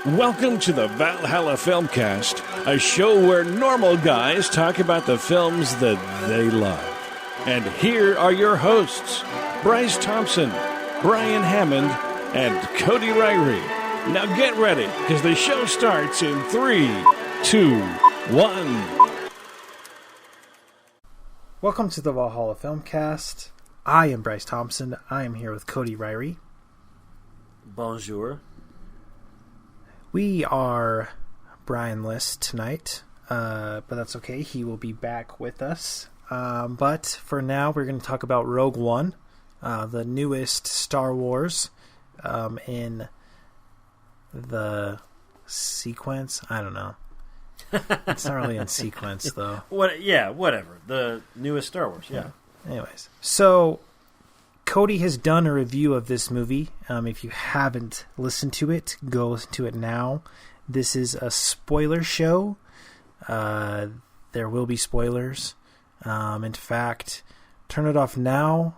Welcome to the Valhalla Filmcast, a show where normal guys talk about the films that they love. And here are your hosts, Bryce Thompson, Brian Hammond, and Cody Ryrie. Now get ready, because the show starts in 3, 2, 1. Welcome to the Valhalla Filmcast. I am Bryce Thompson. I am here with Cody Ryrie. Bonjour. We are Brian-less tonight, but that's okay. He will be back with us. But for now, we're going to talk about Rogue One, the newest Star Wars in the sequence. I don't know. It's not really in sequence, though. Whatever. The newest Star Wars, yeah. Anyways, so Cody has done a review of this movie. If you haven't listened to it, go listen to it now. This is a spoiler show. There will be spoilers. In fact, turn it off now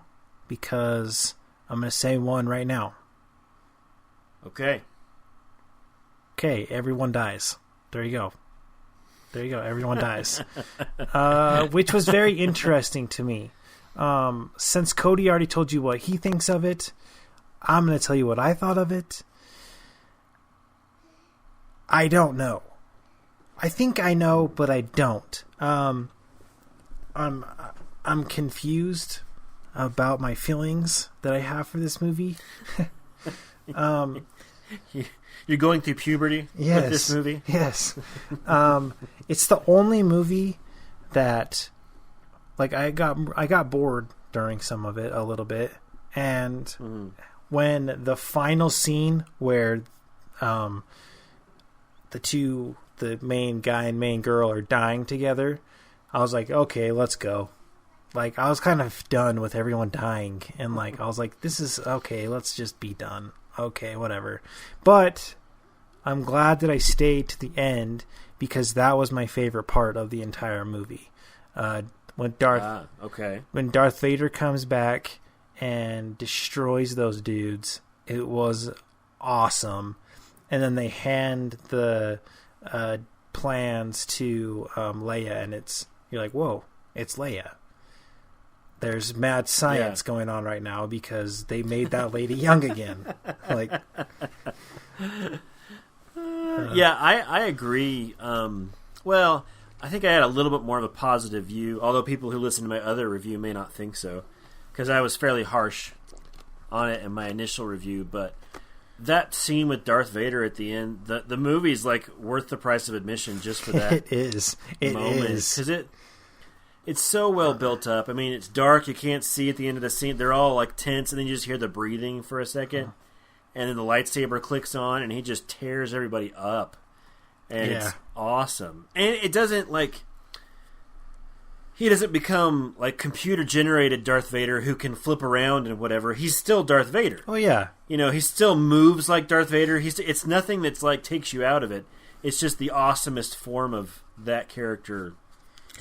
because I'm going to say one right now. Okay, everyone dies. There you go. Everyone dies. Which was very interesting to me. Since Cody already told you what he thinks of it, I'm going to tell you what I thought of it. I don't know. I think I know, but I don't. I'm confused about my feelings that I have for this movie. You're going through puberty with this movie? Yes. It's the only movie that, like, I got bored during some of it a little bit, and when the final scene where the main guy and main girl are dying together, I was like, okay, let's go. Like, I was kind of done with everyone dying, and like I was like, this is okay, let's just be done. Okay, whatever. But I'm glad that I stayed to the end because that was my favorite part of the entire movie. When Darth Vader comes back and destroys those dudes, it was awesome. And then they hand the plans to Leia, and you're like, whoa, it's Leia. There's mad science going on right now because they made that lady young again. Like, I agree. Well, I think I had a little bit more of a positive view, although people who listen to my other review may not think so, because I was fairly harsh on it in my initial review. But that scene with Darth Vader at the end, the movie's like worth the price of admission just for that. It is. It moment. is because it's so well built up. I mean, it's dark; you can't see at the end of the scene. They're all like tense, and then you just hear the breathing for a second, and then the lightsaber clicks on, and he just tears everybody up. And it's awesome. And it doesn't, like... He doesn't become, like, computer-generated Darth Vader who can flip around and whatever. He's still Darth Vader. Oh, yeah. You know, he still moves like Darth Vader. It's nothing that's, like, takes you out of it. It's just the awesomest form of that character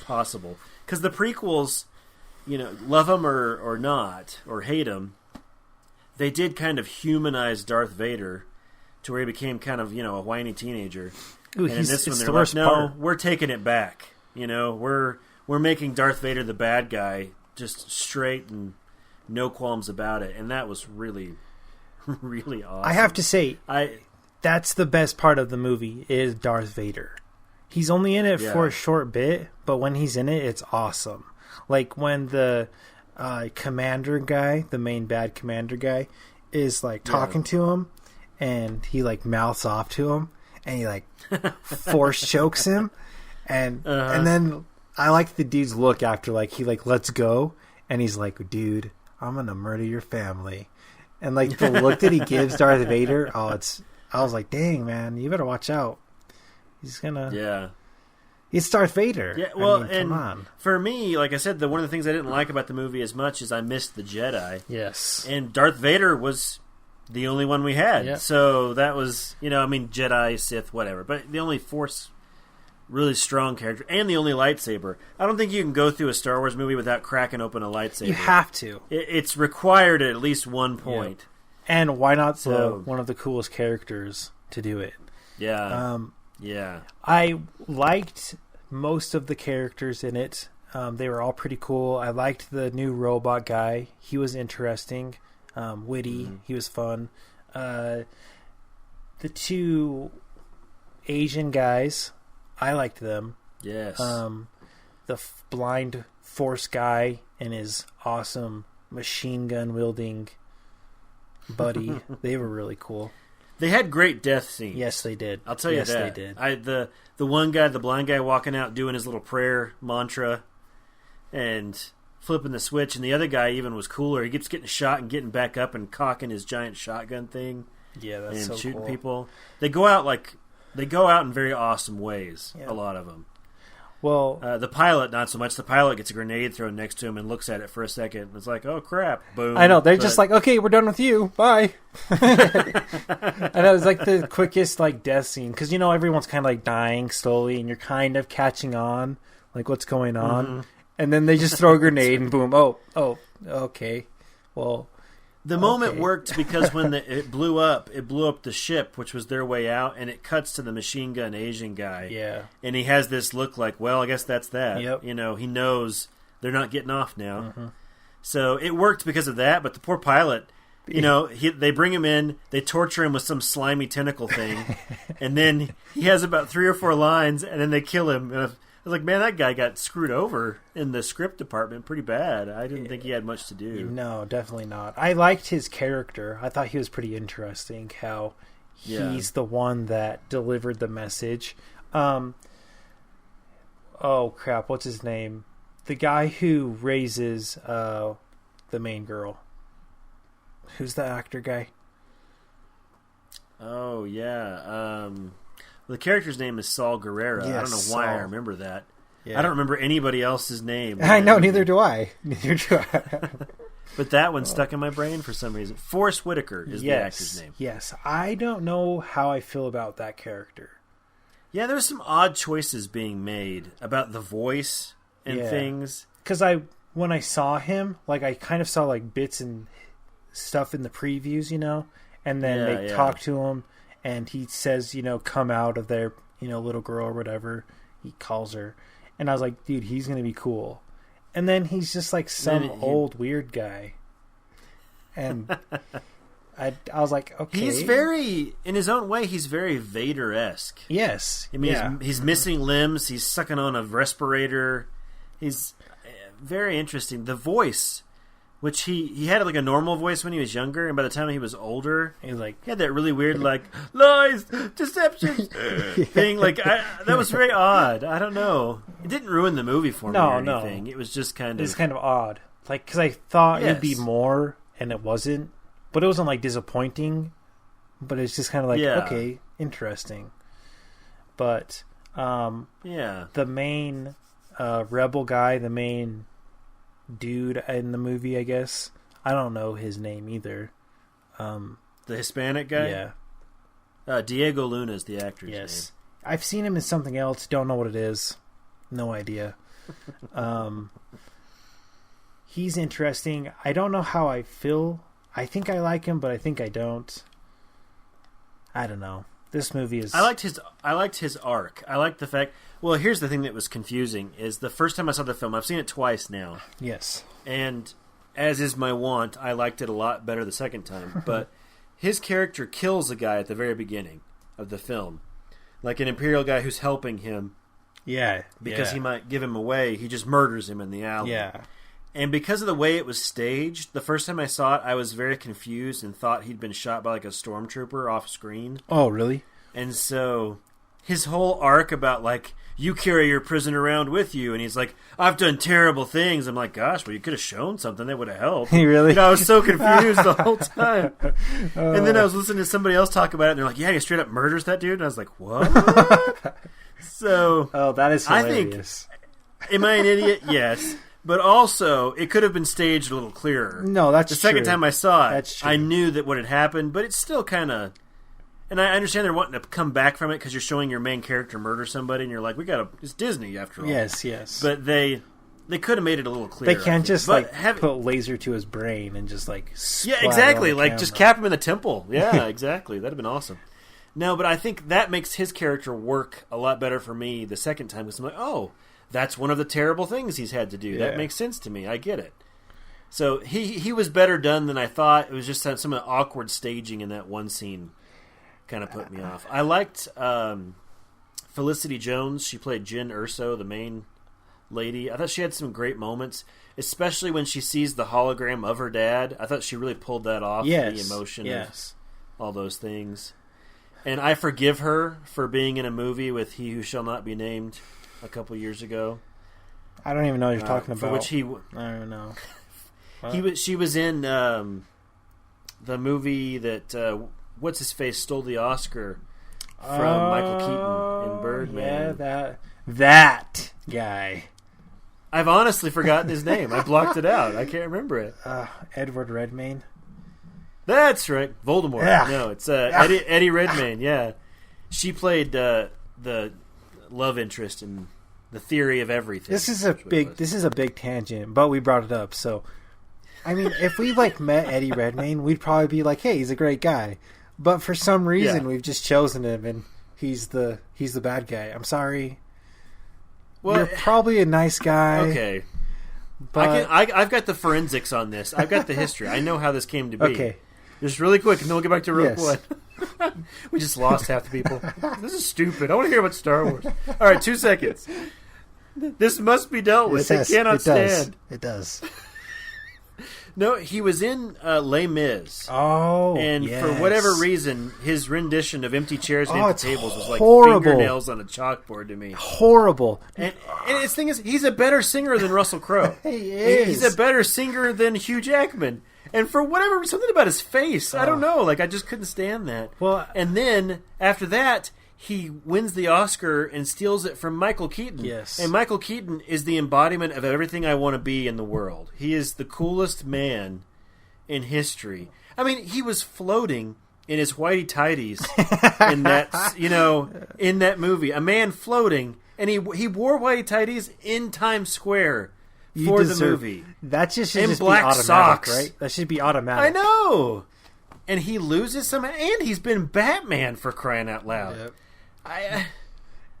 possible. Because the prequels, you know, love him or not, or hate him, they did kind of humanize Darth Vader to where he became kind of, you know, a whiny teenager. Ooh, and in this one, they're like, no, we're taking it back. You know, we're making Darth Vader the bad guy, just straight and no qualms about it. And that was really, really awesome. I have to say, that's the best part of the movie is Darth Vader. He's only in it for a short bit, but when he's in it, it's awesome. Like when the commander guy, the main bad commander guy, is like talking to him, and he like mouths off to him. And he, like, force chokes him. And then I like the dude's look after, like, he, like, lets go. And he's like, dude, I'm going to murder your family. And, like, the look that he gives Darth Vader, I was like, dang, man, you better watch out. He's going to... Yeah. It's Darth Vader. Yeah, well, I mean, come on. For me, like I said, one of the things I didn't like about the movie as much is I missed the Jedi. Yes. And Darth Vader was... the only one we had. Yep. So that was, you know, I mean, Jedi, Sith, whatever. But the only Force really strong character and the only lightsaber. I don't think you can go through a Star Wars movie without cracking open a lightsaber. You have to. It's required at least one point. And why not one of the coolest characters to do it? Yeah. Yeah. I liked most of the characters in it. They were all pretty cool. I liked the new robot guy. He was interesting, witty. He was fun. The two Asian guys, I liked them. Yes. The blind force guy and his awesome machine gun wielding buddy. They were really cool. They had great death scenes. Yes, they did. I'll tell you that. Yes, they did. The one guy, the blind guy, walking out doing his little prayer mantra and flipping the switch, and the other guy even was cooler. He keeps getting shot and getting back up and cocking his giant shotgun thing. Yeah, that's and so shooting cool. people. They go out in very awesome ways. Yeah. A lot of them. Well, the pilot, not so much. The pilot gets a grenade thrown next to him and looks at it for a second. And it's like, oh crap! Boom. I know they're just like, okay, we're done with you. Bye. I know it's like the quickest death scene because everyone's kind of dying slowly, and you're kind of catching on what's going on, and then they just throw a grenade and boom. Oh, okay. Well, the moment worked because when it blew up the ship, which was their way out, and it cuts to the machine gun Asian guy. Yeah. And he has this look like, well, I guess that's that. Yep. He knows they're not getting off now. Mm-hmm. So it worked because of that, but the poor pilot, they bring him in, they torture him with some slimy tentacle thing, and then he has about 3 or 4 lines, and then they kill him. And I was like, man, that guy got screwed over in the script department pretty bad. I didn't think he had much to do. No, definitely not. I liked his character. I thought he was pretty interesting, how he's the one that delivered the message. Oh, crap, what's his name? The guy who raises the main girl. Who's the actor guy? Oh, yeah. The character's name is Saul Guerrero. Yes, I don't know why I remember that. Yeah. I don't remember anybody else's name. I know, neither do I. Neither do I. But that one stuck in my brain for some reason. Forrest Whitaker is the actor's name. Yes, I don't know how I feel about that character. Yeah, there's some odd choices being made about the voice and things. Because when I saw him, I kind of saw bits and stuff in the previews, and then they talk to him. And he says, come out of there, little girl or whatever he calls her. And I was like, dude, he's going to be cool. And then he's just some old weird guy. And I was like, okay. He's very, in his own way, he's very Vader-esque. Yes. I mean, he's missing limbs. He's sucking on a respirator. He's very interesting. The voice, which he had a normal voice when he was younger, and by the time he was older, he had that really weird lies, deception thing. That was very odd. I don't know. It didn't ruin the movie for me or anything. No. It was just kind of... It's kind of odd. Because I thought it'd be more, and it wasn't. But it wasn't disappointing. But it's just kind of okay, interesting. But the main rebel guy, the main dude in the movie, I guess. I don't know his name either. The Hispanic guy? Yeah. Diego Luna is the actor's name. I've seen him in something else. Don't know what it is. No idea. He's interesting. I don't know how I feel. I think I like him, but I think I don't. I don't know. This movie is... I liked his arc. I liked the fact... Well, here's the thing that was confusing, is the first time I saw the film, I've seen it twice now. Yes. And as is my wont, I liked it a lot better the second time. But his character kills a guy at the very beginning of the film. Like an Imperial guy who's helping him. Yeah. Because he might give him away. He just murders him in the alley. Yeah. And because of the way it was staged, the first time I saw it, I was very confused and thought he'd been shot by a stormtrooper off screen. Oh, really? And so his whole arc about you carry your prison around with you, and he's like, I've done terrible things. I'm like, gosh, well, you could have shown something that would have helped. Really? I was so confused the whole time. And then I was listening to somebody else talk about it, and they're like, yeah, he straight up murders that dude. And I was like, what? So, that is hilarious. I think, am I an idiot? Yes. But also, it could have been staged a little clearer. No, that's true. The second time I saw it, I knew that what had happened, but it's still kind of... And I understand they're wanting to come back from it because you're showing your main character murder somebody, and you're like, it's Disney after all. Yes. But they could have made it a little clearer. They can't just put laser to his brain and just yeah, exactly. Just cap him in the temple. Yeah, exactly. That'd have been awesome. No, but I think that makes his character work a lot better for me the second time because I'm like, oh, that's one of the terrible things he's had to do. That makes sense to me. I get it. So he was better done than I thought. It was just some of the awkward staging in that one scene kind of put me off. I liked Felicity Jones. She played Jen Erso, the main lady. I thought she had some great moments, especially when she sees the hologram of her dad. I thought she really pulled that off. The emotion of all those things. And I forgive her for being in a movie with He Who Shall Not Be Named a couple years ago. I don't even know what you're talking about. For which I don't know. She was in the movie that what's his face stole the Oscar from Michael Keaton in Birdman. Yeah, that guy. I've honestly forgotten his name. I blocked it out. I can't remember it. Edward Redmayne. That's right, Voldemort. Yeah. No, it's Eddie Redmayne. Yeah, she played the love interest in The Theory of Everything. This is a big tangent, but we brought it up. So, I mean, if we met Eddie Redmayne, we'd probably be like, "Hey, he's a great guy." But for some reason, we've just chosen him, and he's the bad guy. I'm sorry. Well, you're probably a nice guy. Okay, but I've got the forensics on this. I've got the history. I know how this came to be. Okay, just really quick, and then we'll get back to Rogue One. We just lost half the people. This is stupid. I want to hear about Star Wars. All right, 2 seconds. This must be dealt with. It cannot stand. It does. No, he was in Les Mis. Oh, and for whatever reason, his rendition of Empty Chairs and Empty Tables was like horrible. Fingernails on a chalkboard to me. Horrible. And his thing is, he's a better singer than Russell Crowe. He is. He's a better singer than Hugh Jackman. And for whatever, something about his face, I don't know. Like, I just couldn't stand that. Well, and then, after that, he wins the Oscar and steals it from Michael Keaton. Yes. And Michael Keaton is the embodiment of everything I want to be in the world. He is the coolest man in history. I mean, he was floating in his whitey tighties in that, in that movie. A man floating, and he wore whitey tighties in Times Square for the movie. That should just black be automatic, socks. right? That should be automatic. I know. And he loses somehow, and he's been Batman for crying out loud. Yep.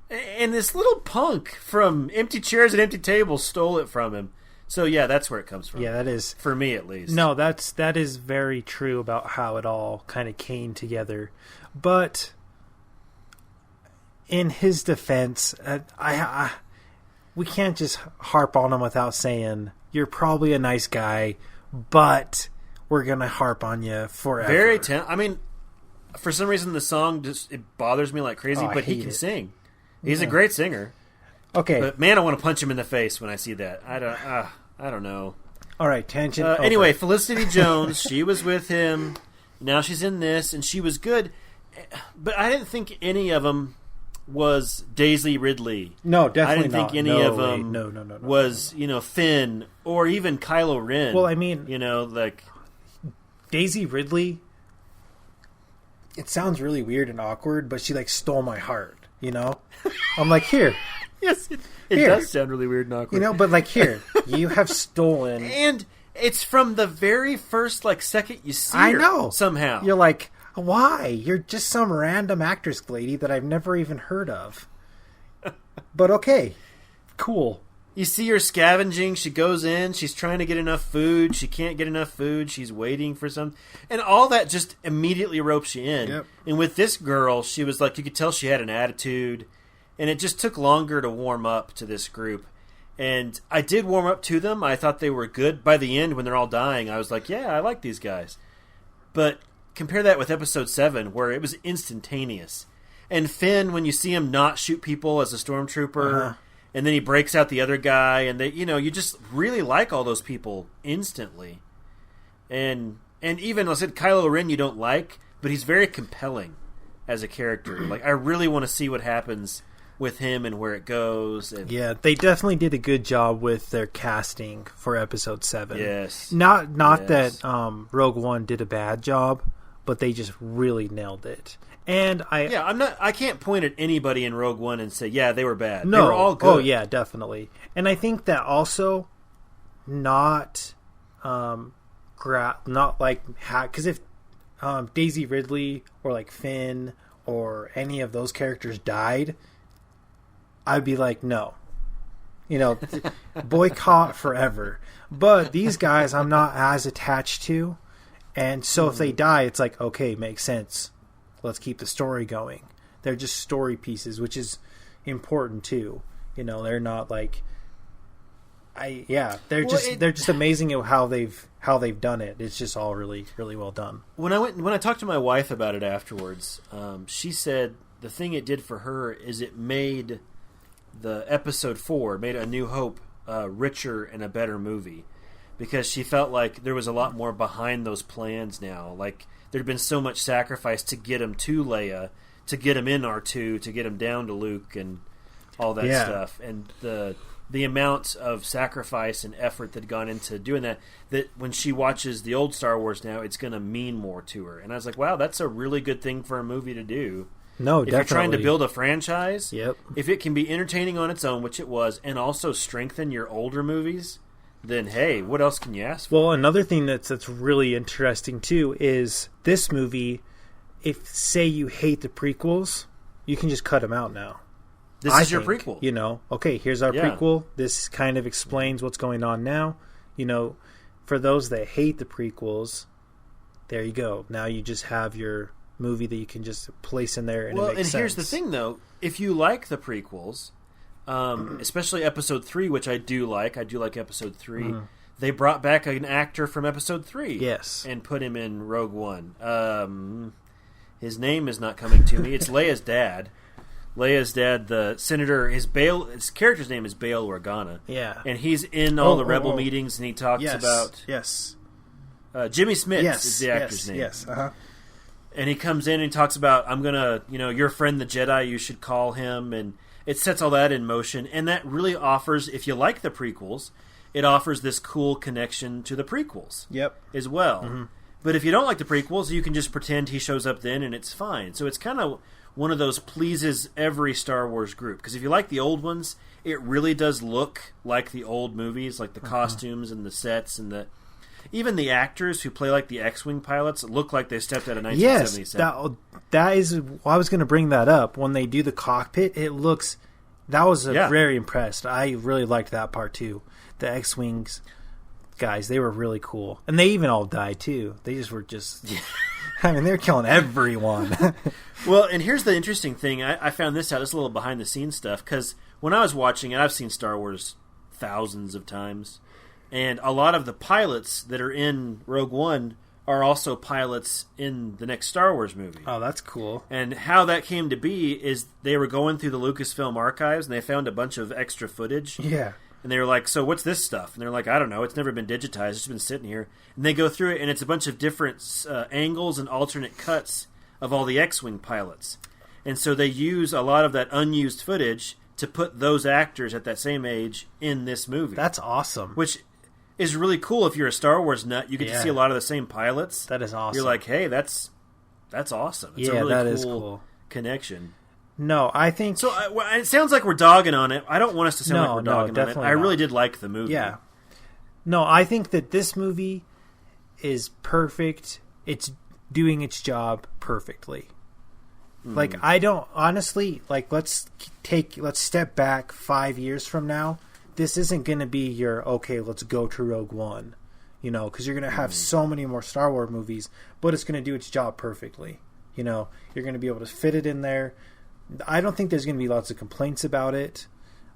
And this little punk from Empty Chairs and Empty Tables stole it from him. So yeah, that's where it comes from. Yeah, that is for me at least. No, that is very true about how it all kind of came together. But in his defense, we can't just harp on him without saying you're probably a nice guy, but we're gonna harp on you forever. I mean, for some reason the song just it bothers me like crazy, but he can sing. He's a great singer. Okay, but man, I want to punch him in the face when I see that. I don't know. All right, tangent. Anyway, Felicity Jones, she was with him. Now she's in this, and she was good. But I didn't think any of them was Daisy Ridley. No, definitely not. I didn't think any of them was Finn or even Kylo Ren. Well, I mean, like Daisy Ridley. It sounds really weird and awkward, but she stole my heart. I'm like, here. Yes, it does sound really weird and awkward. But here, you have stolen. And it's from the very first second you see her. I know. Somehow. You're like, why? You're just some random actress lady that I've never even heard of. But okay, cool. You see her scavenging. She goes in. She's trying to get enough food. She can't get enough food. She's waiting for some. And all that just immediately ropes you in. Yep. And with this girl, she was you could tell she had an attitude. And it just took longer to warm up to this group. And I did warm up to them. I thought they were good. By the end, when they're all dying, I was like, yeah, I like these guys. But compare that with Episode 7, where it was instantaneous. And Finn, when you see him not shoot people as a stormtrooper, and then he breaks out the other guy, and they, you just really like all those people instantly. And even, I said, Kylo Ren you don't like, but he's very compelling as a character. I really want to see what happens with him and where it goes. And yeah, they definitely did a good job with their casting for Episode 7. Yes. Not that Rogue One did a bad job, but they just really nailed it. And I can't point at anybody in Rogue One and say, yeah, they were bad. No. They were all good. Oh, yeah, definitely. And I think that also not because if Daisy Ridley or Finn or any of those characters died, I'd be like, no. You know, boycott forever. But these guys I'm not as attached to. And so if they die, it's like, okay, makes sense. Let's keep the story going. They're just story pieces, which is important too. You know, they're not like they're just amazing at how they've done it. It's just all really, really well done. When I talked to my wife about it afterwards, she said the thing it did for her is it made the episode 4, made A New Hope richer and a better movie, because she felt like there was a lot more behind those plans now. Like there'd been so much sacrifice to get him to Leia, to get him in R2, to get him down to Luke, and all that stuff, and the amount of sacrifice and effort that had gone into doing that when she watches the old Star Wars now, it's going to mean more to her. And I was like, wow, that's a really good thing for a movie to do. No, if definitely. You're trying to build a franchise, yep. If it can be entertaining on its own, which it was, and also strengthen your older movies, then hey, what else can you ask for? Well, another thing that's really interesting too is this movie, if say you hate the prequels, you can just cut them out now. This is your prequel. You know, okay, here's our prequel. This kind of explains what's going on now. You know, for those that hate the prequels, there you go. Now you just have your movie that you can just place in there and it makes sense. Here's the thing, though. If you like the prequels, especially Episode 3, which I do like Episode 3, they brought back an actor from Episode 3. Yes. And put him in Rogue One. His name is not coming to me. It's Leia's dad. Leia's dad, the senator, his character's name is Bail Organa. Yeah. And he's in all the Rebel meetings, and he talks about... Yes. Jimmy Smits is the actor's name. Yes, And he comes in and he talks about, I'm going to, your friend the Jedi, you should call him. And it sets all that in motion. And that really offers, if you like the prequels, it offers this cool connection to the prequels. Yep. As well. Mm-hmm. But if you don't like the prequels, you can just pretend he shows up then and it's fine. So it's kind of one of those pleases every Star Wars group. Because if you like the old ones, it really does look like the old movies, like the costumes and the sets and even the actors who play like the X-Wing pilots look like they stepped out of 1977. Yes, that is. Well, I was going to bring that up. When they do the cockpit, it looks. That was very impressed. I really liked that part too. The X-Wings guys, they were really cool, and they even all died too. They just were just. I mean, they're killing everyone. Well, and here's the interesting thing. I found this out. It's a little behind-the-scenes stuff, because when I was watching it, I've seen Star Wars thousands of times, and a lot of the pilots that are in Rogue One are also pilots in the next Star Wars movie. Oh, that's cool. And how that came to be is they were going through the Lucasfilm archives, and they found a bunch of extra footage. Yeah. And they were like, so what's this stuff? And they're like, I don't know. It's never been digitized. It's been sitting here. And they go through it, and it's a bunch of different angles and alternate cuts of all the X-Wing pilots. And so they use a lot of that unused footage to put those actors at that same age in this movie. That's awesome. Which is really cool if you're a Star Wars nut. You get to see a lot of the same pilots. That is awesome. You're like, hey, that's awesome. It's a really cool connection. No, I think... So it sounds like we're dogging on it. I don't want us to sound like we're dogging on it. I really did like the movie. Yeah. No, I think that this movie is perfect. It's doing its job perfectly. Like, I don't... Honestly, like, let's step back 5 years from now. This isn't going to be your, okay, let's go to Rogue One. You know, because you're going to have so many more Star Wars movies, but it's going to do its job perfectly. You know, you're going to be able to fit it in there. I don't think there's going to be lots of complaints about it.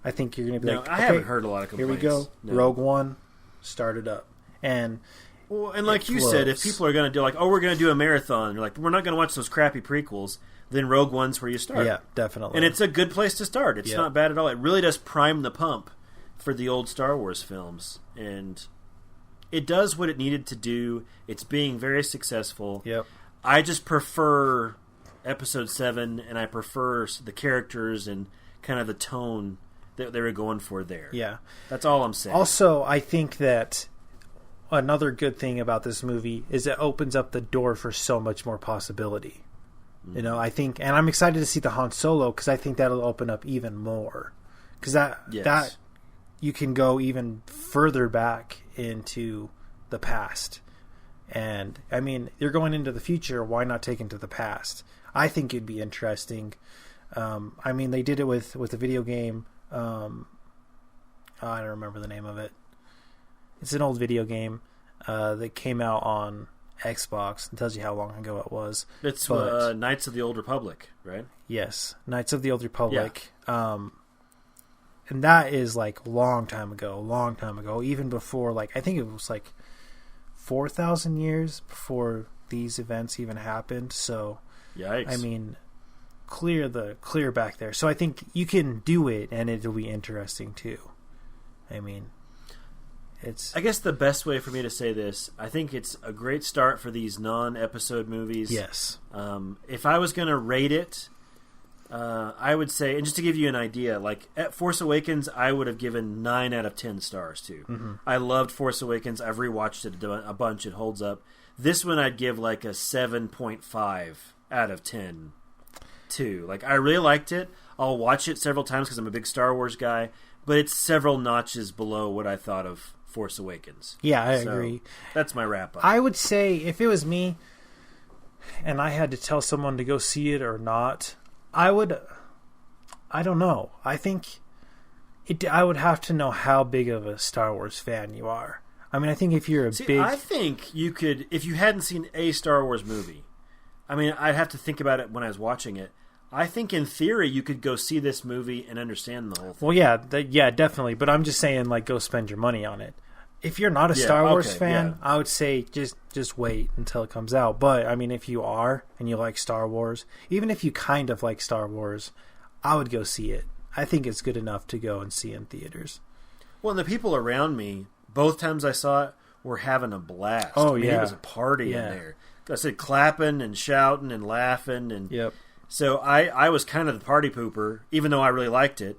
I think you're going to be like, I haven't heard a lot of complaints. Here we go. No. Rogue One, start it up. And like you said, if people are going to do like, we're going to do a marathon, you're like, we're not going to watch those crappy prequels, then Rogue One's where you start. Yeah, definitely. And it's a good place to start. It's not bad at all. It really does prime the pump for the old Star Wars films. And it does what it needed to do. It's being very successful. Yep. I just prefer Episode 7, and I prefer the characters and kind of the tone that they were going for there. Yeah. That's all I'm saying. Also, I think that another good thing about this movie is it opens up the door for so much more possibility. You know, I think, and I'm excited to see the Han Solo, because I think that'll open up even more. Because that you can go even further back into the past. And, I mean, you're going into the future, why not take into the past? I think it'd be interesting. I mean, they did it with a video game. I don't remember the name of it. It's an old video game that came out on Xbox. It tells you how long ago it was. It's Knights of the Old Republic, right? Yes, Knights of the Old Republic. Yeah. And that is like long time ago, even before, like, I think it was like 4,000 years before these events even happened. So, yikes. I mean, clear back there. So I think you can do it, and it'll be interesting too. I mean, I guess the best way for me to say this, I think it's a great start for these non-episode movies. Yes. If I was going to rate it, I would say, and just to give you an idea, like at Force Awakens, I would have given 9 out of 10 stars to. Mm-hmm. I loved Force Awakens. I've rewatched it a bunch. It holds up. This one I'd give like a 7.5 out of 10 to. Like, I really liked it. I'll watch it several times because I'm a big Star Wars guy, but it's several notches below what I thought of Force Awakens. Yeah, I agree. That's my wrap-up. I would say if it was me and I had to tell someone to go see it or not, I don't know. I think I would have to know how big of a Star Wars fan you are. I mean, I think if you're I think you could, if you hadn't seen a Star Wars movie, I mean, I'd have to think about it when I was watching it. I think in theory you could go see this movie and understand the whole thing. Well, yeah, definitely. But I'm just saying, like, go spend your money on it. If you're not a Star Wars fan, I would say just wait until it comes out. But, I mean, if you are and you like Star Wars, even if you kind of like Star Wars, I would go see it. I think it's good enough to go and see in theaters. Well, and the people around me, both times I saw it, were having a blast. Oh, I mean, it was a party in there. I said clapping and shouting and laughing. And yep. So I was kind of the party pooper, even though I really liked it.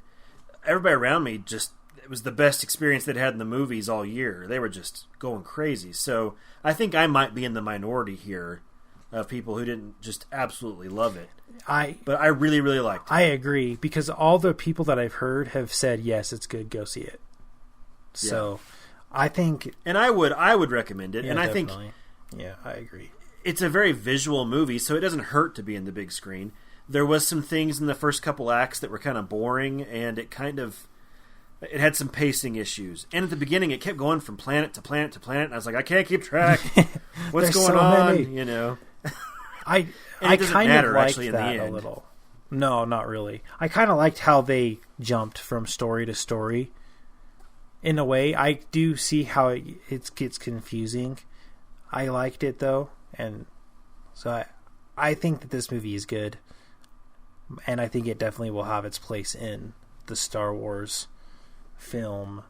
Everybody around me it was the best experience they'd had in the movies all year. They were just going crazy. So I think I might be in the minority here of people who didn't just absolutely love it. But I really, really liked it. I agree, because all the people that I've heard have said, yes, it's good, go see it. So I think... And I would recommend it. Yeah, and I definitely. Yeah, I agree. It's a very visual movie, so it doesn't hurt to be in the big screen. There was some things in the first couple acts that were kind of boring, and it had some pacing issues. And at the beginning, it kept going from planet to planet to planet, and I was like, I can't keep track. What's going on? Many. You know, I kind of liked that a little. No, not really. I kind of liked how they jumped from story to story. In a way, I do see how it gets confusing. I liked it though, and so I think that this movie is good, and I think it definitely will have its place in the Star Wars film.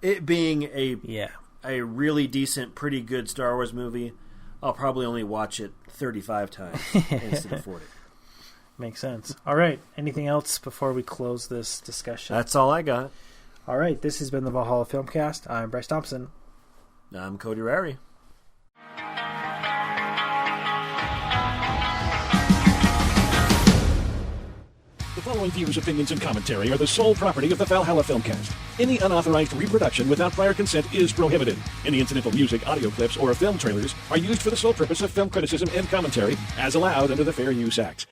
It being a really decent, pretty good Star Wars movie, I'll probably only watch it 35 times instead of 40. Makes sense. All right. Anything else before we close this discussion? That's all I got. All right. This has been the Valhalla Filmcast. I'm Bryce Thompson. I'm Cody Rary. The following views, opinions, and commentary are the sole property of the Valhalla Filmcast. Any unauthorized reproduction without prior consent is prohibited. Any incidental music, audio clips, or film trailers are used for the sole purpose of film criticism and commentary as allowed under the Fair Use Act.